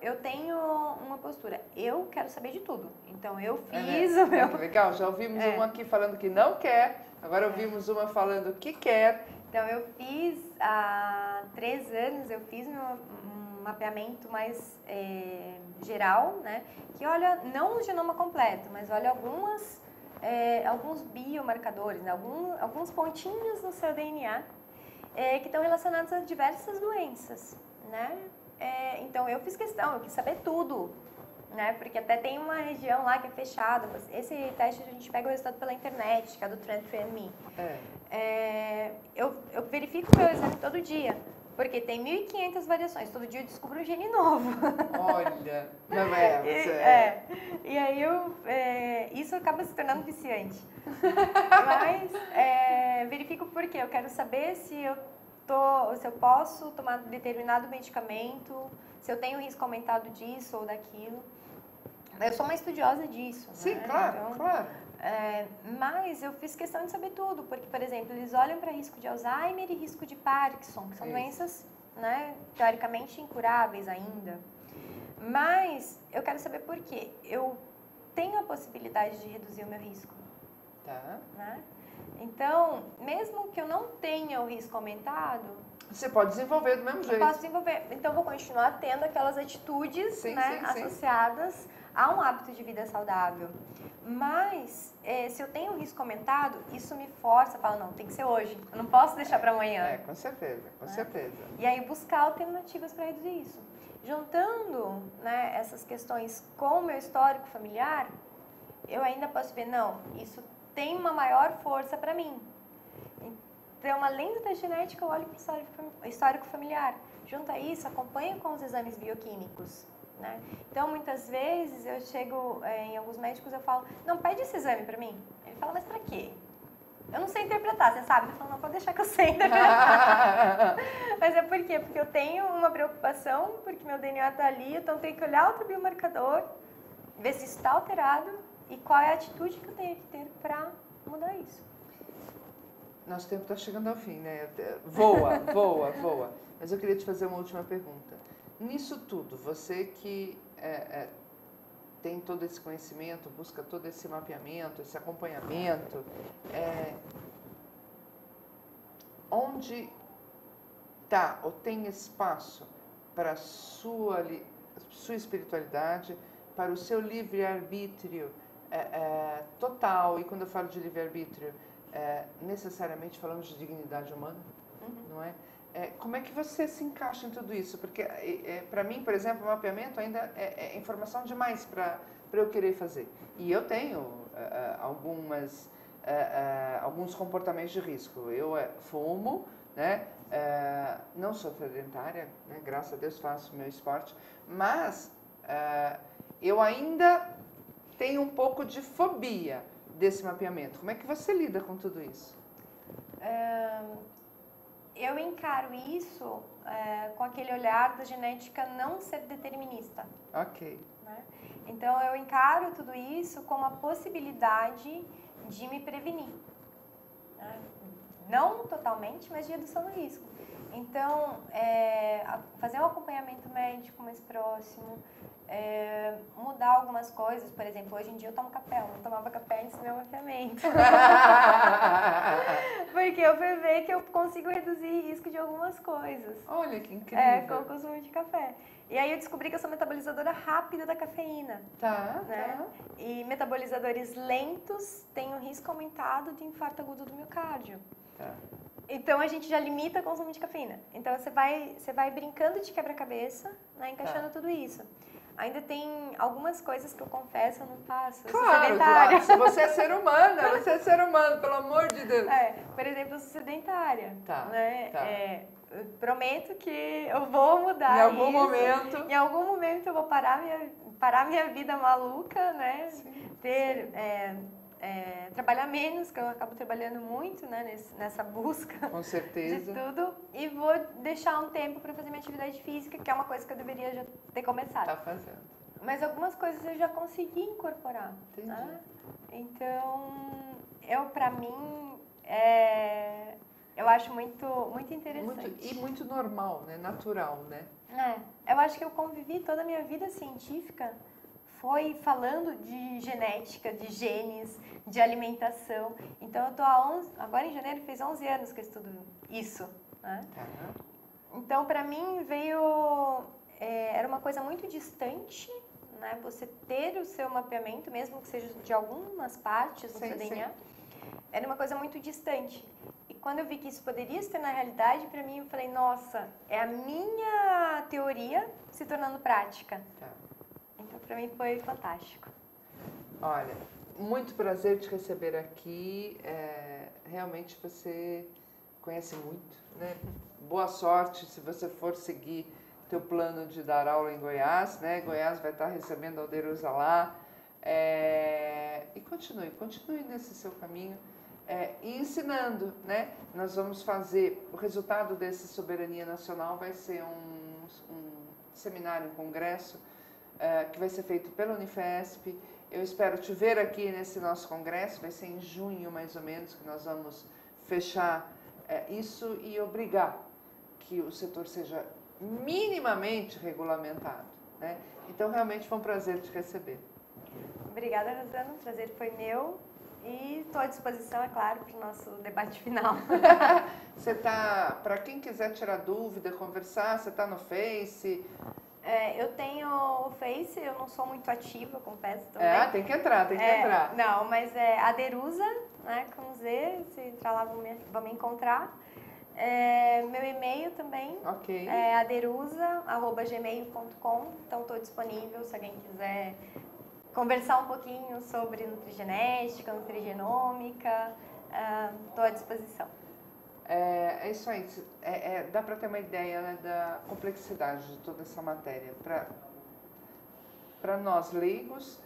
Eu tenho uma postura, eu quero saber de tudo. Então, eu fiz o meu... Que legal, já ouvimos uma aqui falando que não quer, agora ouvimos uma falando que quer. Então, eu fiz, há 3 anos, eu fiz um mapeamento mais geral, né? Que olha, não o genoma completo, mas olha alguns biomarcadores, né? Alguns pontinhos no seu DNA que estão relacionados a diversas doenças, né? Então, eu fiz questão, eu quis saber tudo, né? Porque até tem uma região lá que é fechada. Esse teste a gente pega o resultado pela internet, que é do 23andMe. Eu verifico o meu exame todo dia, porque tem 1.500 variações. Todo dia eu descubro um gene novo. Olha, não E aí isso acaba se tornando viciante. Mas verifico por quê. Eu quero saber se eu posso tomar determinado medicamento, se eu tenho risco aumentado disso ou daquilo. Eu sou uma estudiosa disso. Sim, né? claro, então, claro. Mas eu fiz questão de saber tudo, porque, por exemplo, eles olham para risco de Alzheimer e risco de Parkinson, que são doenças, né, teoricamente incuráveis ainda. Mas eu quero saber por quê. Eu tenho a possibilidade de reduzir o meu risco. Tá. Né? Então, mesmo que eu não tenha o risco aumentado... Você pode desenvolver do mesmo jeito. Eu posso desenvolver. Então, eu vou continuar tendo aquelas atitudes associadas a um hábito de vida saudável. Mas, se eu tenho o risco aumentado, isso me força a falar, não, tem que ser hoje. Eu não posso deixar para amanhã. Com certeza, com certeza. E aí, buscar alternativas para reduzir isso. Juntando, né, essas questões com o meu histórico familiar, eu ainda posso ver, não, isso tem uma maior força para mim. Então, além da genética, eu olho para o histórico familiar. Junto a isso, acompanho com os exames bioquímicos. Né? Então, muitas vezes, eu chego em alguns médicos e eu falo, não, pede esse exame para mim. Ele fala, mas para quê? Eu não sei interpretar, você sabe? Eu falo, não, pode deixar que eu sei interpretar. Mas é por quê? Porque eu tenho uma preocupação, porque meu DNA está ali, então eu tenho que olhar outro biomarcador, ver se está alterado e qual é a atitude que eu tenho que ter para mudar isso. Nosso tempo está chegando ao fim, né? Voa. Mas eu queria te fazer uma última pergunta. Nisso tudo, você que tem todo esse conhecimento, busca todo esse mapeamento, esse acompanhamento, onde está ou tem espaço para a sua espiritualidade, para o seu livre-arbítrio total? E quando eu falo de livre-arbítrio, necessariamente falamos de dignidade humana, não é? Como é que você se encaixa em tudo isso? Porque, para mim, por exemplo, o mapeamento ainda é informação demais para eu querer fazer. E eu tenho alguns comportamentos de risco. Eu fumo, né? Não sou sedentária, né? Graças a Deus faço meu esporte, mas eu ainda tenho um pouco de fobia desse mapeamento. Como é que você lida com tudo isso? Eu encaro isso com aquele olhar da genética não ser determinista. Ok. Né? Então, eu encaro tudo isso como a possibilidade de me prevenir. Né? Não totalmente, mas de redução do risco. Então, fazer um acompanhamento médico mais próximo, mudar algumas coisas. Por exemplo, hoje em dia eu tomo café. Eu não tomava café antes do meu mapeamento. Porque eu fui ver que eu consigo reduzir risco de algumas coisas. Olha que incrível. Com o consumo de café. E aí eu descobri que eu sou metabolizadora rápida da cafeína. Né? E metabolizadores lentos têm um risco aumentado de infarto agudo do miocárdio. Então, a gente já limita o consumo de cafeína. Então, você vai brincando de quebra-cabeça, né, encaixando tudo isso. Ainda tem algumas coisas que eu confesso, eu não faço. Eu sou sedentária. Claro. Você é ser humano, pelo amor de Deus. Por exemplo, eu sou sedentária. Né? Eu prometo que eu vou mudar em algum momento. Em algum momento eu vou parar minha vida maluca, né? Sim. Trabalhar menos, que eu acabo trabalhando muito, né, nessa busca. Com certeza. De tudo. E vou deixar um tempo para fazer minha atividade física, que é uma coisa que eu deveria já ter começado. Tá fazendo. Mas algumas coisas eu já consegui incorporar. Entendi. Né? Então, para mim, eu acho muito interessante. Muito normal, né? Natural, né? Eu acho que eu convivi toda a minha vida científica foi falando de genética, de genes, de alimentação. Então, eu tô agora em janeiro fez 11 anos que eu estudo isso. Né? Então, para mim, era uma coisa muito distante, né? Você ter o seu mapeamento, mesmo que seja de algumas partes do seu DNA, era uma coisa muito distante. E quando eu vi que isso poderia se tornar realidade, para mim, eu falei, nossa, é a minha teoria se tornando prática. Então, para mim, foi fantástico. Olha, muito prazer te receber aqui. Realmente você conhece muito, né? Boa sorte se você for seguir teu plano de dar aula em Goiás, né? Goiás vai estar recebendo a Alderusa lá. E continue nesse seu caminho. E ensinando, né? Nós vamos fazer, o resultado desse Soberania Nacional vai ser um seminário, um congresso, que vai ser feito pela Unifesp. Eu espero te ver aqui nesse nosso congresso, vai ser em junho mais ou menos, que nós vamos fechar isso e obrigar que o setor seja minimamente regulamentado, né? Então, realmente foi um prazer te receber. Obrigada, Rosana, o prazer foi meu. E estou à disposição, é claro, para o nosso debate final. Você está, para quem quiser tirar dúvida, conversar, você está no Face? Eu tenho o Face, eu não sou muito ativa, confesso também. Tem que entrar. Não, mas é Aderusa, né, com Z, se entrar lá vão me encontrar. Meu e-mail também é aderusa@gmail.com, então estou disponível se alguém quiser conversar um pouquinho sobre nutrigenética, nutrigenômica, estou à disposição. É isso aí, dá para ter uma ideia, né, da complexidade de toda essa matéria. Para nós leigos,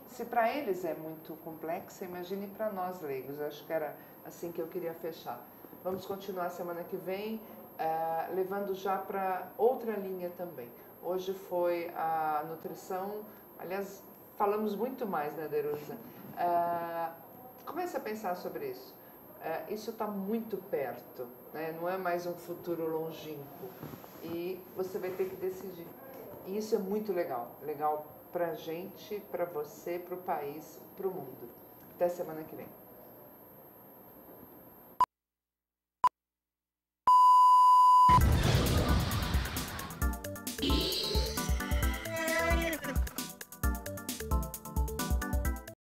se para eles é muito complexa, imagine para nós leigos. Acho que era assim que eu queria fechar. Vamos continuar semana que vem, levando já para outra linha também. Hoje foi a nutrição. Aliás, falamos muito mais, né, Derusa? Comece a pensar sobre isso. Isso está muito perto, né? Não é mais um futuro longínquo. E você vai ter que decidir. E isso é muito legal. Legal para a gente, para você, para o país, para o mundo. Até semana que vem.